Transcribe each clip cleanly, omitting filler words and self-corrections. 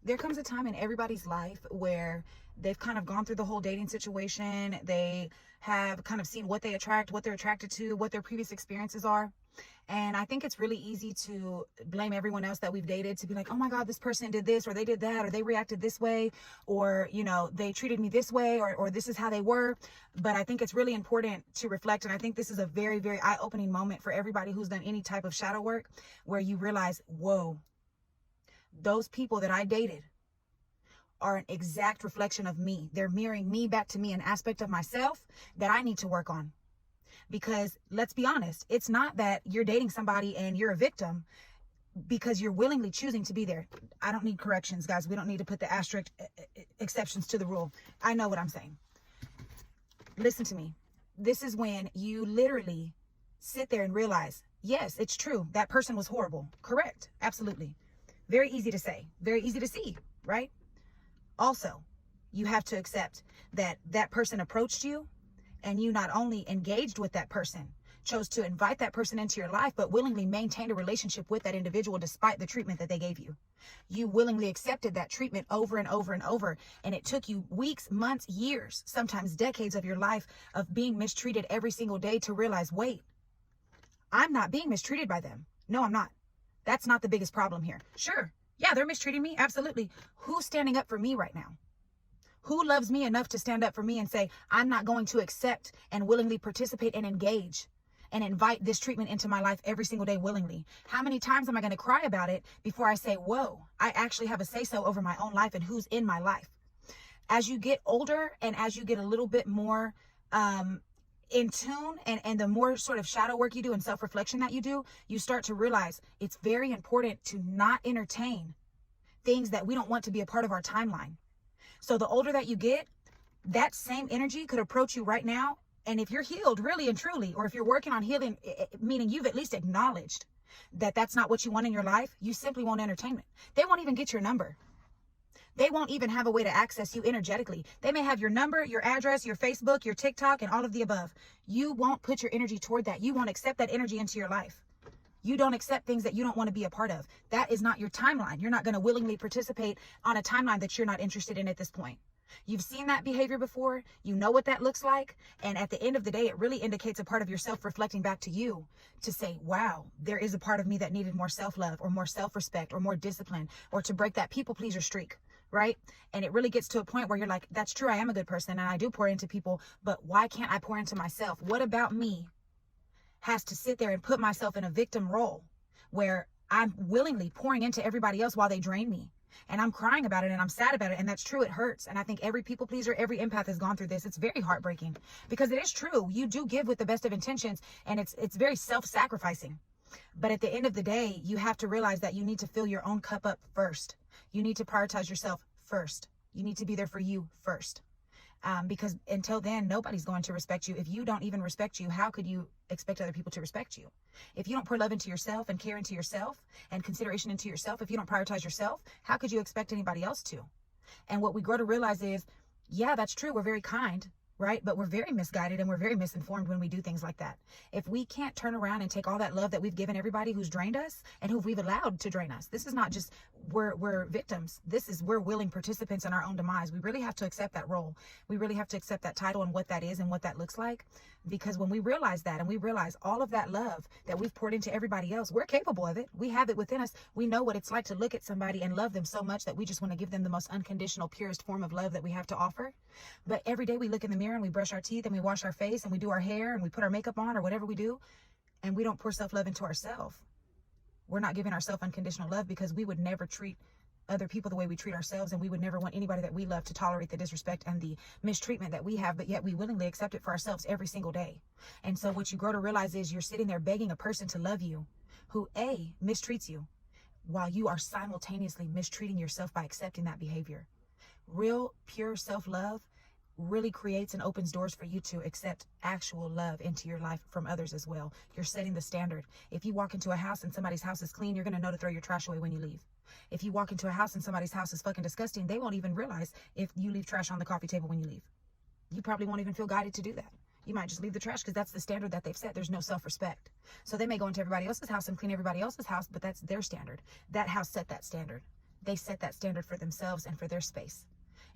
there comes a time in everybody's life where they've kind of gone through the whole dating situation. They have kind of seen what they attract, what they're attracted to, what their previous experiences are. And I think it's really easy to blame everyone else that we've dated, to be like, oh my God, this person did this, or they did that, or they reacted this way, or, you know, they treated me this way, or this is how they were. But I think it's really important to reflect. And I think this is a very, very eye-opening moment for everybody who's done any type of shadow work, where you realize, whoa, those people that I dated are an exact reflection of me. They're mirroring me back to me, an aspect of myself that I need to work on. Because let's be honest, it's not that you're dating somebody and you're a victim because you're willingly choosing to be there. I don't need corrections, guys. We don't need to put the asterisk exceptions to the rule. I know what I'm saying. Listen to me. This is when you literally sit there and realize, yes, it's true. That person was horrible. Correct. Absolutely. Very easy to say. Very easy to see, right? Also, you have to accept that that person approached you, and you not only engaged with that person, chose to invite that person into your life, but willingly maintained a relationship with that individual despite the treatment that they gave you. You willingly accepted that treatment over and over and over. And it took you weeks, months, years, sometimes decades of your life of being mistreated every single day to realize, wait, I'm not being mistreated by them. No, I'm not. That's not the biggest problem here. Sure. Yeah, they're mistreating me. Absolutely. Who's standing up for me right now? Who loves me enough to stand up for me and say, I'm not going to accept and willingly participate and engage and invite this treatment into my life every single day willingly? How many times am I going to cry about it before I say, whoa, I actually have a say-so over my own life and who's in my life? As you get older and as you get a little bit more in tune and the more sort of shadow work you do and self-reflection that you do, you start to realize it's very important to not entertain things that we don't want to be a part of our timeline. So the older that you get, that same energy could approach you right now. And if you're healed really and truly, or if you're working on healing, meaning you've at least acknowledged that that's not what you want in your life, you simply won't entertain it. They won't even get your number. They won't even have a way to access you energetically. They may have your number, your address, your Facebook, your TikTok, and all of the above. You won't put your energy toward that. You won't accept that energy into your life. You don't accept things that you don't want to be a part of. That is not your timeline. You're not going to willingly participate on a timeline that you're not interested in at this point. You've seen that behavior before. You know what that looks like. And at the end of the day, it really indicates a part of yourself reflecting back to you to say, wow, there is a part of me that needed more self-love or more self-respect or more discipline, or to break that people pleaser streak, right? And it really gets to a point where you're like, that's true. I am a good person and I do pour into people, but why can't I pour into myself? What about me has to sit there and put myself in a victim role where I'm willingly pouring into everybody else while they drain me? And I'm crying about it and I'm sad about it. And that's true. It hurts. And I think every people pleaser, every empath has gone through this. It's very heartbreaking because it is true. You do give with the best of intentions, and it's very self-sacrificing. But at the end of the day, you have to realize that you need to fill your own cup up first. You need to prioritize yourself first. You need to be there for you first. Because until then, nobody's going to respect you. If you don't even respect you, how could you expect other people to respect you? If you don't pour love into yourself and care into yourself and consideration into yourself, if you don't prioritize yourself, how could you expect anybody else to? And what we grow to realize is, yeah, that's true. We're very kind, right? But we're very misguided and we're very misinformed when we do things like that. If we can't turn around and take all that love that we've given everybody who's drained us and who we've allowed to drain us, this is not just we're victims. We're willing participants in our own demise. We really have to accept that role. We really have to accept that title and what that is and what that looks like. Because when we realize that, and we realize all of that love that we've poured into everybody else, we're capable of it. We have it within us. We know what it's like to look at somebody and love them so much that we just want to give them the most unconditional, purest form of love that we have to offer. But every day we look in the mirror and we brush our teeth and we wash our face and we do our hair and we put our makeup on or whatever we do, and we don't pour self-love into ourselves. We're not giving ourselves unconditional love, because we would never treat other people the way we treat ourselves, and we would never want anybody that we love to tolerate the disrespect and the mistreatment that we have, but yet we willingly accept it for ourselves every single day. And so what you grow to realize is you're sitting there begging a person to love you who A, mistreats you, while you are simultaneously mistreating yourself by accepting that behavior. Real, pure self-love really creates and opens doors for you to accept actual love into your life from others as well. You're setting the standard. If you walk into a house and somebody's house is clean, you're going to know to throw your trash away when you leave. If you walk into a house and somebody's house is fucking disgusting, they won't even realize if you leave trash on the coffee table when you leave. You probably won't even feel guided to do that. You might just leave the trash because that's the standard that they've set. There's no self-respect. So they may go into everybody else's house and clean everybody else's house, but that's their standard. That house set that standard. they set that standard for themselves and for their space.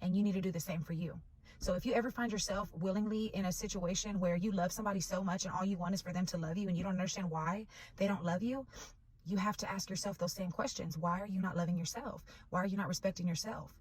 And you need to do the same for you. So if you ever find yourself willingly in a situation where you love somebody so much and all you want is for them to love you and you don't understand why they don't love you, you have to ask yourself those same questions. Why are you not loving yourself? Why are you not respecting yourself?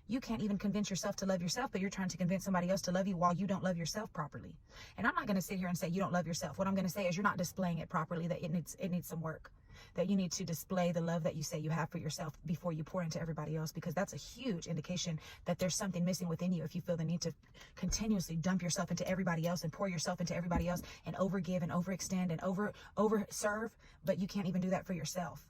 You can't even convince yourself to love yourself, but you're trying to convince somebody else to love you while you don't love yourself properly. And I'm not going to sit here and say you don't love yourself. What I'm going to say is you're not displaying it properly, that it needs some work. That you need to display the love that you say you have for yourself before you pour into everybody else, because that's a huge indication that there's something missing within you if you feel the need to continuously dump yourself into everybody else and pour yourself into everybody else and overgive and overextend and over serve, but you can't even do that for yourself.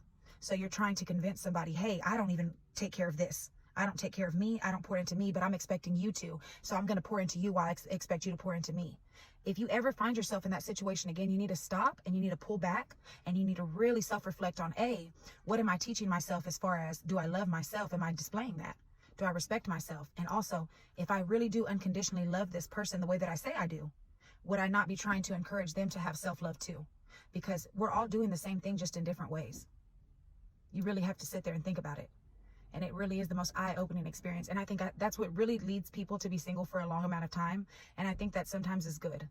So you're trying to convince somebody, hey, I don't even take care of this. I don't take care of me. I don't pour into me, but I'm expecting you to. So I'm going to pour into you while I expect you to pour into me. If you ever find yourself in that situation again, you need to stop and you need to pull back and you need to really self-reflect on, A, what am I teaching myself as far as, do I love myself? Am I displaying that? Do I respect myself? And also, if I really do unconditionally love this person the way that I say I do, would I not be trying to encourage them to have self-love too? Because we're all doing the same thing, just in different ways. You really have to sit there and think about it. And it really is the most eye-opening experience. And I think that's what really leads people to be single for a long amount of time. And I think that sometimes is good.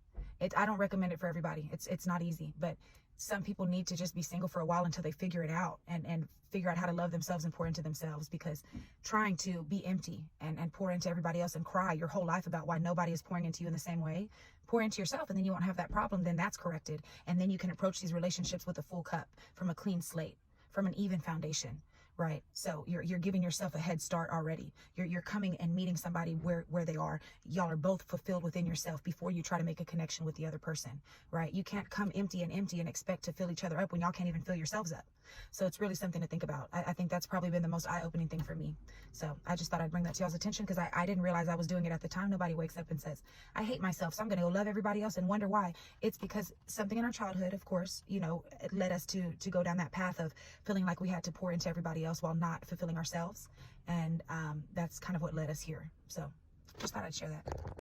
I don't recommend it for everybody. It's not easy, but some people need to just be single for a while until they figure it out and figure out how to love themselves and pour into themselves, because trying to be empty and pour into everybody else and cry your whole life about why nobody is pouring into you in the same way, pour into yourself and then you won't have that problem. Then that's corrected. And then you can approach these relationships with a full cup, from a clean slate, from an even foundation. Right. So you're giving yourself a head start already. You're coming and meeting somebody where they are. Y'all are both fulfilled within yourself before you try to make a connection with the other person. Right. You can't come empty and expect to fill each other up when y'all can't even fill yourselves up. So it's really something to think about. I think that's probably been the most eye-opening thing for me. So I just thought I'd bring that to y'all's attention, because I didn't realize I was doing it at the time. Nobody wakes up and says, I hate myself, so I'm going to go love everybody else and wonder why. It's because something in our childhood, of course, it led us to go down that path of feeling like we had to pour into everybody else while not fulfilling ourselves. And that's kind of what led us here. So just thought I'd share that.